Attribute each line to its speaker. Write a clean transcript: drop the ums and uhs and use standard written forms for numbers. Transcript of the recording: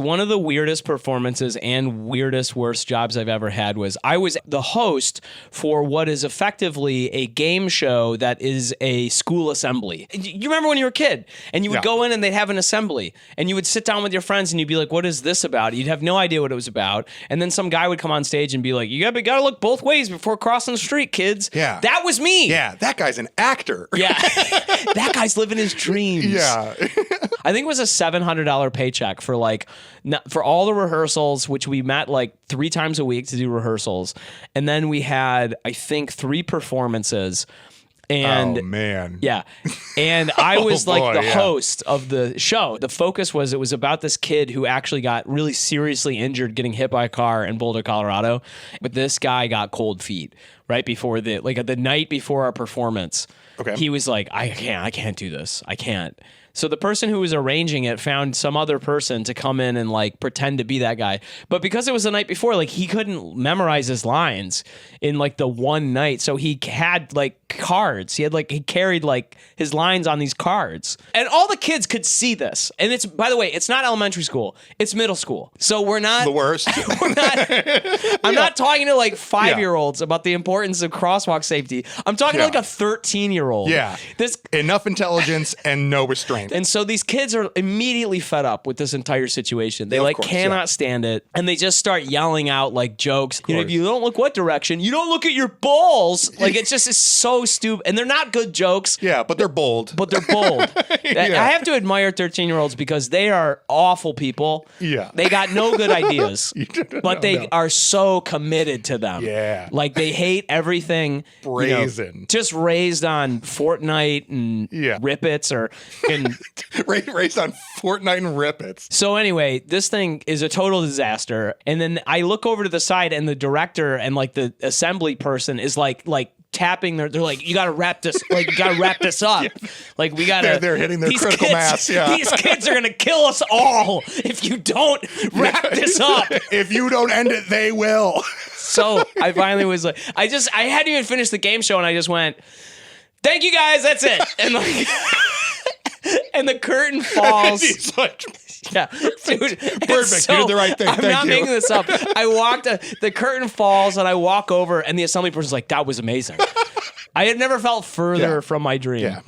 Speaker 1: One of the weirdest performances and weirdest, worst jobs I've ever had was I was the host for what is effectively a game show that is a school assembly. You remember when you were a kid and you would go in and they'd have an assembly and you would sit down with your friends and you'd be like, what is this about? You'd have no idea what it was about. And then some guy would come on stage and be like, you gotta look both ways before crossing the street, kids.
Speaker 2: Yeah.
Speaker 1: That was me.
Speaker 2: Yeah, that guy's an actor.
Speaker 1: Yeah. That guy's living his dreams.
Speaker 2: Yeah.
Speaker 1: I think it was a $700 paycheck for for all the rehearsals, which we met like 3 times a week to do rehearsals. And then we had, I think, 3 performances. And
Speaker 2: oh, man.
Speaker 1: Yeah. And I was like the
Speaker 2: yeah.
Speaker 1: host of the show. The focus was, it was about this kid who actually got really seriously injured getting hit by a car in Boulder, Colorado. But this guy got cold feet right before the night before our performance.
Speaker 2: Okay.
Speaker 1: He was like, I can't do this. I can't. So the person who was arranging it found some other person to come in and like pretend to be that guy. But because it was the night before, like he couldn't memorize his lines in like the one night. So he had like cards. He carried like his lines on these cards. And all the kids could see this. And it's, by the way, it's not elementary school. It's middle school. So we're not
Speaker 2: The worst.
Speaker 1: I'm not talking to like 5-year-olds about the importance of crosswalk safety. I'm talking to like a 13-year-old.
Speaker 2: Yeah. Enough intelligence and no restraint.
Speaker 1: And so these kids are immediately fed up with this entire situation. They cannot stand it. And they just start yelling out like jokes. You know, if you don't look what direction, you don't look at your balls. Like it's so stupid. And they're not good jokes.
Speaker 2: Yeah, but they're bold.
Speaker 1: I have to admire 13-year-olds because they are awful people.
Speaker 2: Yeah.
Speaker 1: They got no good ideas. But they are so committed to them.
Speaker 2: Yeah.
Speaker 1: Like they hate everything.
Speaker 2: Brazen.
Speaker 1: Just raised on Fortnite and Rippets
Speaker 2: raised on Fortnite and Rippets.
Speaker 1: So anyway, this thing is a total disaster. And then I look over to the side and the director and like the assembly person is like tapping they're like, you gotta wrap this up. Like we gotta
Speaker 2: they're hitting their critical mass. Yeah.
Speaker 1: These kids are gonna kill us all if you don't wrap this up.
Speaker 2: If you don't end it, they will.
Speaker 1: So I finally was like, I hadn't even finished the game show and I just went, thank you guys, that's it. And like and the curtain falls.
Speaker 2: He's like,
Speaker 1: yeah, dude,
Speaker 2: perfect. You did the right thing.
Speaker 1: I'm not making this up. I walked. The curtain falls, and I walk over, and the assembly person's like, "That was amazing." I had never felt further from my dream.
Speaker 2: Yeah,